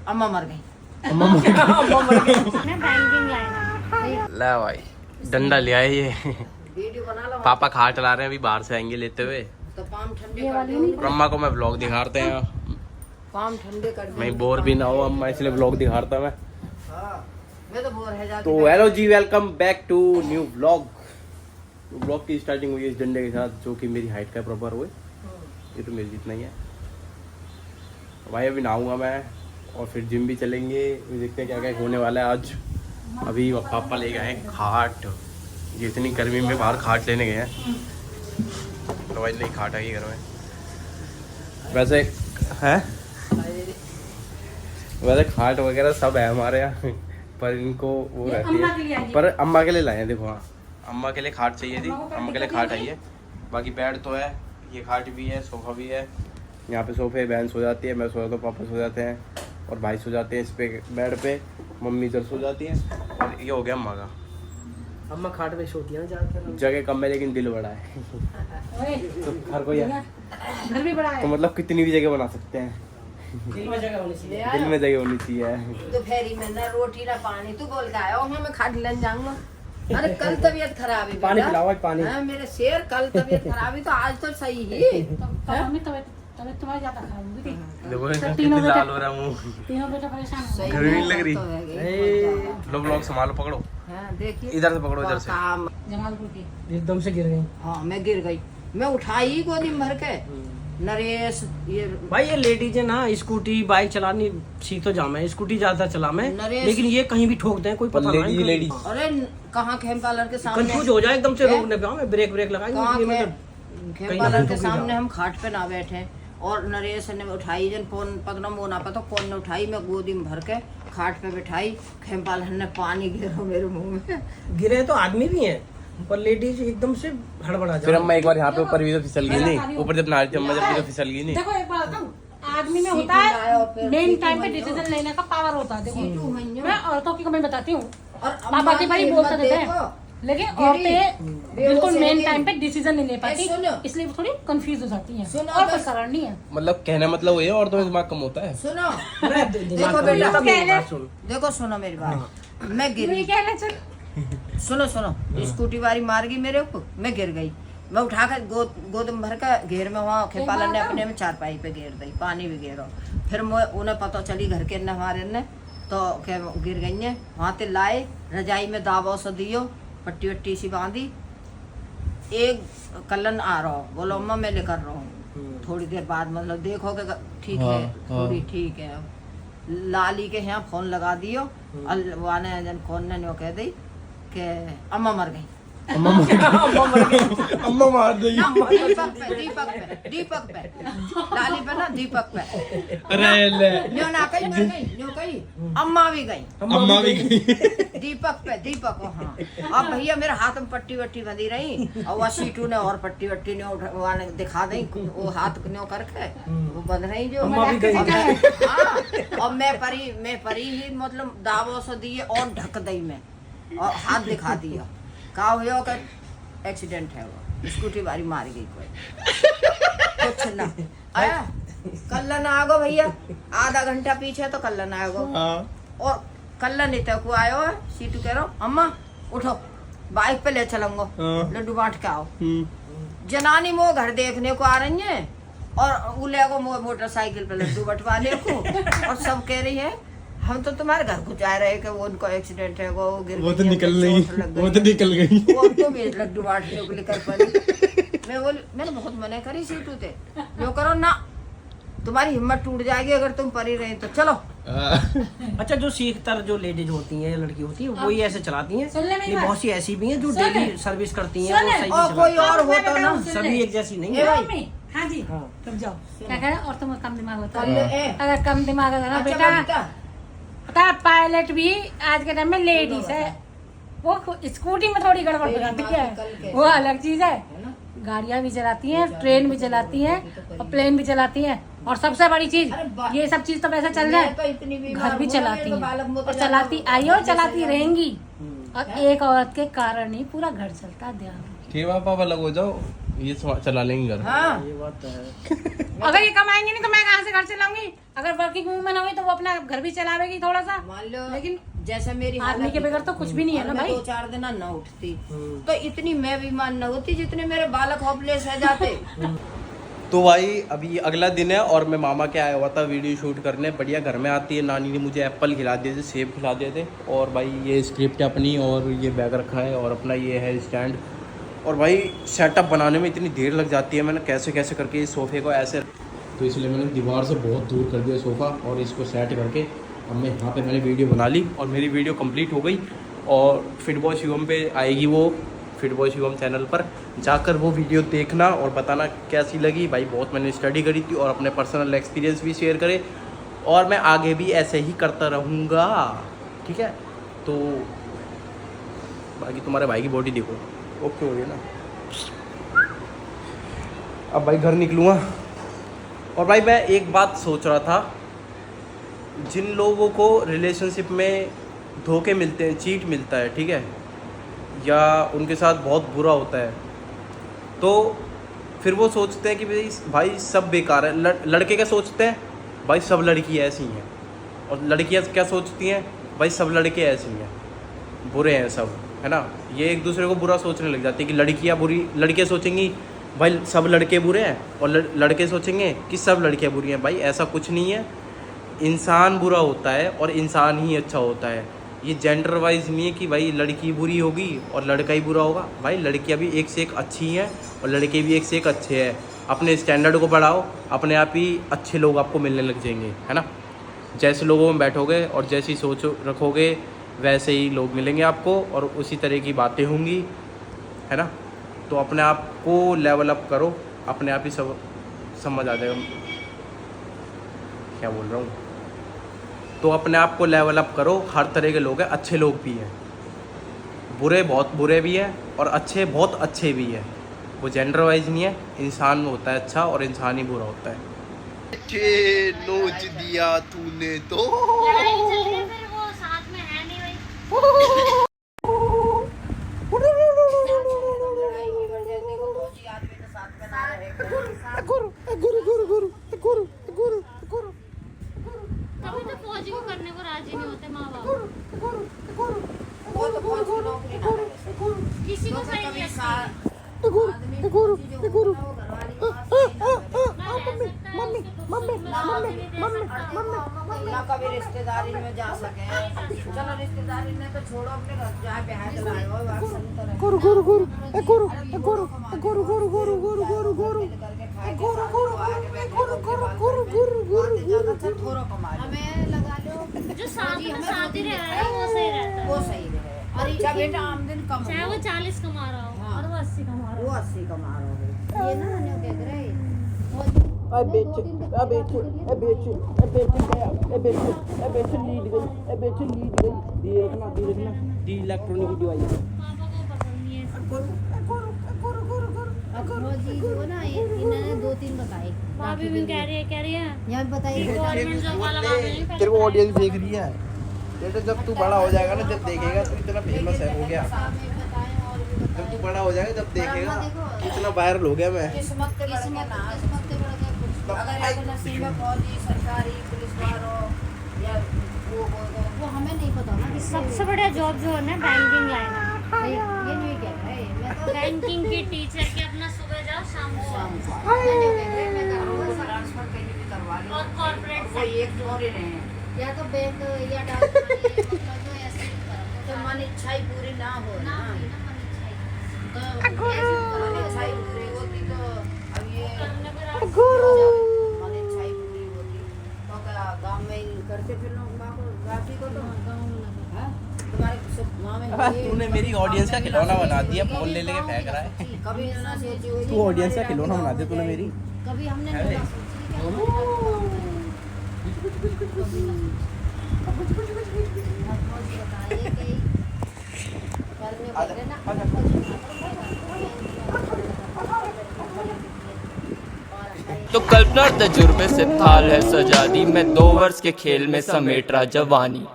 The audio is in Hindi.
अम्मा मर गई। ला भाई डंडा ले आए ये। वीडियो बना लो। पापा खाट चला रहे हैं, अभी बाहर से आएंगे लेते हुए। तो पाम ठंडे कर दो। अम्मा को मैं व्लॉग दिखाते हैं, पाम ठंडे कर दो। मैं बोर भी ना हो अम्मा, इसलिए व्लॉग दिखाता मैं। हाँ, मैं तो बोर है जाके। तो हेलो जी, welcome back to new vlog. Vlog की स्टार्टिंग हुई इस डंडे के साथ, जो कि मेरी हाइट का प्रॉपर हुए। ये तो मेरी जितना ही है भाई। अभी नहाऊंगा मैं और फिर जिम भी चलेंगे। देखते हैं क्या क्या होने वाला है आज। अभी पापा ले गए हैं खाट, ये इतनी गर्मी में बाहर खाट लेने गए हैं। तो भाई नहीं खाट आई घर में। वैसे है, वैसे खाट वगैरह सब है हमारे यहाँ, पर इनको वो रहती है। पर अम्मा के लिए लाए हैं, देखो। हाँ, अम्मा के लिए खाट चाहिए थी, अम्मा के लिए खाट आई है। बाकी बेड तो है, ये खाट भी है, सोफा भी है। यहाँ पे सोफे बहन सो जाती है, मैं सो जाता हूँ, पापा सो जाते हैं और भाई सो जाते हैं इस पे बेड पे। मम्मी इधर सो जाती है और ये हो गया अम्मा का। अम्मा खाट पे सोती है ना, जगह कम है लेकिन दिल बड़ा है। तो हर कोई है, घर भी बड़ा है। तो मतलब कितनी भी जगह बना सकते हैं। दिल में जगह होनी चाहिए। दिल में जगह होनी चाहिए। तो फेरी में ना रोटी ना पानी, तू बोल के आया हो मैं खाट लेने जाऊंगा। अरे कल तबीयत खराब है, पानी पिलाओ पानी। हाँ मेरे शेर, कल तबीयत खराब है तो आज तो सही ही। तबीयत तुम्हारी ज्यादा खराब होगी थी। देखो तो कितनी लाल हो रहा मुंह। तीनों बेटा परेशान हो गए। गर्मी नहीं लग रही। लो ब्लॉग संभालो, पकड़ो। हाँ, देखिए इधर से पकड़ो, इधर से। जमालपुर की एकदम से गिर गई। हाँ मैं गिर गई, मैं उठाई गोदी में भर के। नरेश ये भाई, ये लेडीज है ना, स्कूटी बाइक चलानी सीख तो जाम है, स्कूटी ज्यादा चला मैं, नरेश- लेकिन ये कहीं भी ठोक दें कोई पता नहीं। लेडी अरे कहाँ खेम पार्लर के सामने कंफ्यूज हो जाए एकदम से रोकने पे। मैं ब्रेक ब्रेक कहाँ लगाएंगे। खेम पार्लर के सामने हम खाट पे ना बैठे और नरेश ने उठाई, जन फोन पकड़ा वो ना पता कौन ने उठाई, मैं गोदी में भर के खाट पे बैठाई। खेम पार्लर ने पानी गिरा मेरे मुंह में। गिरे तो आदमी भी हैं, पर लेडीज एकदम से हड़बड़ा फिर जाए। अम्मा एक बार यहाँ पे ऊपर भी तो फिसल गई नहीं, ऊपर जब नहा रही थी अम्मा जब भी तो फिसल गई नहीं। देखो एक बात बताऊं, आदमी में होता है मेन टाइम पे डिसीजन लेने का पावर होता है। देखो मैं औरतों की कमी बताती हूँ, और पापा की बड़ी बोलते रहते हैं, देखो, लेकिन दीदी, औरतें बिल्कुल बेहोश मेन है टाइम पे डिसीजन नहीं ले पाती, सुनो। इसलिए वो थोड़ी कंफ्यूज हो जाती हैं। सुनो, और कोई बस- कारण नहीं है। मतलब कहने मतलब ये औरतों में दिमाग कम होता है। सुनो देखो देखो बेटा, सुन, देखो सुनो मेरी बात। मैं गिर ये क्या है चल सुनो स्कूटी वाली मार गई मेरे को, मैं गिर गई। मैं उठाकर गोद में भर का घेर में वहाँ खेपालन ने अपने में चारपाई पे घेर दी, पानी भी घेरो। फिर मैं उन्हें पता चली घर के न हमारे ने, तो क्या गिर गई है। वहाँ ते लाए, रजाई में दावा से दियो, पट्टी वट्टी सी बांधी। एक कलन आ रहा हो, बोलो अम्मा मैं लेकर रहा हूँ। थोड़ी देर बाद मतलब देखोगे ठीक है, थोड़ी ठीक है। लाली के यहाँ फोन लगा दियो, वाने जन कौन ने न्यो कह दी कि अम्मा मर गई। अम्मा मार दी। ना, दीपक पे लाली पे ना, दीपक पे अरे ले न्यो ना कही मर गई, न्यो कही अम्मा भी गई। अम्मा भी गई। दीपक हाँ। अब भैया मेरे हाथ में पट्टी वट्टी बंधी रही और वह सीटू ने और पट्टी वट्टी ने दिखा दी, वो हाथ न्यो करके वो बंध रही जो। अम्मा भी गई। हाँ, और मैं परी ही मतलब दावों से दिए और ढक दी मैं और हाथ दिखा दिया। का हुआ का एक्सीडेंट है, वो स्कूटी वाली मार गई कोई कुछ ना आया। कल्लन आ गो भैया, आधा घंटा पीछे तो कल्लन आ गो। और कल्लन इतने को आयो है, सीटू कह रहा अम्मा उठो बाइक पे ले चलूंगा, लड्डू बांट के आओ। जनानी वो घर देखने को आ रही है और उले को मोटरसाइकिल पे लड्डू बंटवाने को, और सब कह रही है हम तो तुम्हारे घर को जा रहे कि वो उनको एक्सीडेंट है, वो गिर वो तो गई, निकल हमको गई, चोट लग वो तो निकल गई। वो तो भी लड्डू बांटने को लेकर पड़ी। मैं बोली, मैंने बहुत मना करी सीटू थे, जो करो ना तुम्हारी हिम्मत टूट जाएगी अगर तुम परी रहे तो चलो। अच्छा, जो सीख तर जो लेडीज होती हैं या लड़की होती है वही ऐसे चलाती हैं। सुन ले मेरी ये बात। बहुत सी ऐसी भी हैं जो सुन ले। डेली सर्विस करती हैं, सुन वो ले। सही और भी कोई चलाती और होता ना, हैं। सभी एक जैसी नहीं ए है। भाई, मम्मी, हाँ जी हाँ। तुम जाओ। क्या कह रहे हैं? और तुम कम दिमाग होता कल है। ए, अगर कम दिमाग है ना अच्छा बेटा, बबीता, पता है पायलट भी आज के टाइम में लेडीज है। वो स्कूटी में थोड़ी गड़बड़ बनाती है, वो अलग चीज है। गाड़ियाँ भी चलाती हैं, ट्रेन भी चलाती हैं और प्लेन भी चलाती हैं। और सबसे बड़ी चीज, ये सब चीज तो वैसे चल मैं जाए, तो इतनी बीमार घर भी हूँ, चलाती मेरे तो बालक हैं मुँह और तो चलाती जाता आई और चलाती रहेंगी। और एक औरत के कारण ही पूरा घर चलता है। ध्यान खेवा पापा लग हो जाओ, ये चला लेंगे घर। हाँ ये बात तो है। अगर ये कमाएंगे नहीं तो मैं कहाँ से घर चलाऊंगी? अगर वर्किंग वूमेन हुई तो वो अपना घर भी चलावेगी थोड़ा सा। मान लो लेकिन जैसे मेरी आदमी के बगैर तो कुछ भी नहीं है ना मैं भाई। 2-4 दिन न उठती तो इतनी मैं बीमार न होती जितने मेरे बालक होपलेस है जाते। तो भाई अभी अगला दिन है और मैं मामा के आया हुआ था वीडियो शूट करने। बढ़िया घर में आती है नानी ने मुझे एप्पल खिला दिए थे, सेब खिला दिए थे। और भाई ये स्क्रिप्ट है अपनी और ये बैग रखा है और अपना ये है स्टैंड। और भाई सेटअप बनाने में इतनी देर लग जाती है, मैंने कैसे कैसे करके इस सोफ़े को ऐसे, तो इसलिए मैंने दीवार से बहुत दूर कर दिया सोफ़ा और इसको सेट करके अब मैं यहाँ पे मैंने वीडियो बना ली और मेरी वीडियो कंप्लीट हो गई। और फिटबॉय शिवम पे आएगी वो, फिटबॉय शिवम चैनल पर जाकर वो वीडियो देखना और बताना कैसी लगी। भाई बहुत मैंने स्टडी करी थी और अपने पर्सनल एक्सपीरियंस भी शेयर करे और मैं आगे भी ऐसे ही करता रहूँगा, ठीक है। तो बाकी तुम्हारे भाई की बॉडी देखो, ओके हो गई ना। अब भाई घर निकलूँगा। और भाई मैं एक बात सोच रहा था, जिन लोगों को रिलेशनशिप में धोखे मिलते हैं, चीट मिलता है, ठीक है, या उनके साथ बहुत बुरा होता है, तो फिर वो सोचते हैं कि भाई सब बेकार है। लड़के क्या सोचते हैं, भाई सब लड़की ऐसी हैं। और लड़कियां क्या सोचती हैं, भाई सब लड़के ऐसे ही हैं, बुरे हैं सब, है ना। ये एक दूसरे को बुरा सोचने लग जाती है कि लड़कियां बुरी, लड़कियां सोचेंगी भाई सब लड़के बुरे हैं और लड़के सोचेंगे कि सब लड़कियां बुरी हैं। भाई ऐसा कुछ नहीं है, इंसान बुरा होता है और इंसान ही अच्छा होता है। ये जेंडर वाइज नहीं है कि भाई लड़की बुरी होगी और लड़का ही बुरा होगा। भाई लड़कियां भी एक से एक अच्छी हैं और लड़के भी एक से एक अच्छे हैं। अपने स्टैंडर्ड को बढ़ाओ, अपने आप ही अच्छे लोग आपको मिलने लग जाएंगे, है ना। जैसे लोगों में बैठोगे और जैसी सोच रखोगे वैसे ही लोग मिलेंगे आपको और उसी तरह की बातें होंगी, है ना। तो अपने आप को लेवल अप करो, अपने आप ही सब समझ आ जाएगा क्या बोल रहा हूँ। तो अपने आप को लेवल अप करो, हर तरह के लोग हैं, अच्छे लोग भी हैं, बुरे बहुत बुरे भी हैं और अच्छे बहुत अच्छे भी हैं। वो जेंडर वाइज नहीं है, इंसान होता है अच्छा और इंसान ही बुरा होता है। नोच दिया तूने तो तभी तो फौजी को करने को राजी नहीं होते माँ बाप। किसी को सही नहीं ना कभी रिश्तेदारी में जा सके। चलो रिश्तेदारी में तो छोड़ो, अपने घर जाए बिहार चलाए हो हमें लगा लो जो शादी रह रहा है वो सही रहता है। वो सही रहे और जब बेटा आमदन कम चाहे वो 40 कमा रहा हो और वो 80 कमा रहा वो 80 कमा रहा हो। ये ना हमें कह रहे इलेक्ट्रॉनिक डिवाइस हो। पापा को पसंद नहीं है। वो ना इन्होंने 2-3 बताए। भाभी भी कह रही है यहाँ बताइए गवर्नमेंट जॉब वाला भाभी नहीं तेरे को ऑडियंस देख रही है बेटा। जब तू बड़ा हो जाएगा ना, जब देखेगा तू इतना फेमस है हो गया, जब तू बड़ा हो जाएगा जब देखेगा कितना वायरल हो गया मैं। किस्मत के बढ़ के ना, अगर आपको नसीब में फौजी, सरकारी, पुलिस वालों या वो हमें नहीं पता ना किससे। सबसे बढ़िया जॉब जो है ना बैंकिंग लाइन है। ये नहीं कह रहे मैं तो बैंकिंग की टीचर की अपना सुबह जाओ शाम को ट्रांसफर कहीं भी करवा लो और कॉर्पोरेट कोई एक जोड़ ही रहे हैं। या तो बैंक या डाक मतलब ऐसे ही करो तो मन इच्छा ही पूरी ना हो ना ना, हुई ना मन इच्छा ही। तो मन इच्छा ही पूरी होती तो अब ये करने पर मन इच्छा ही पूरी होती तो क्या गाँव में ही करते फिर लोग माँ को गाती को तो हाँ? तुम्हारे सब गाँव में तूने मेरी ऑडियंस का खिलौना बना दिया, फोन ले लेके फेंक रहा है। कभी ना सोची हुई तू ऑडियंस का खिलौना बना दिया तूने मेरी। कभी हमने अरे। नहीं सोची कि हम कभी ना सोची। बताइए कि करने वाले ना तो कल्पना तजुर्बे से थाल है सजा दी, मैं 2 वर्ष के खेल में समेट रहा जवानी।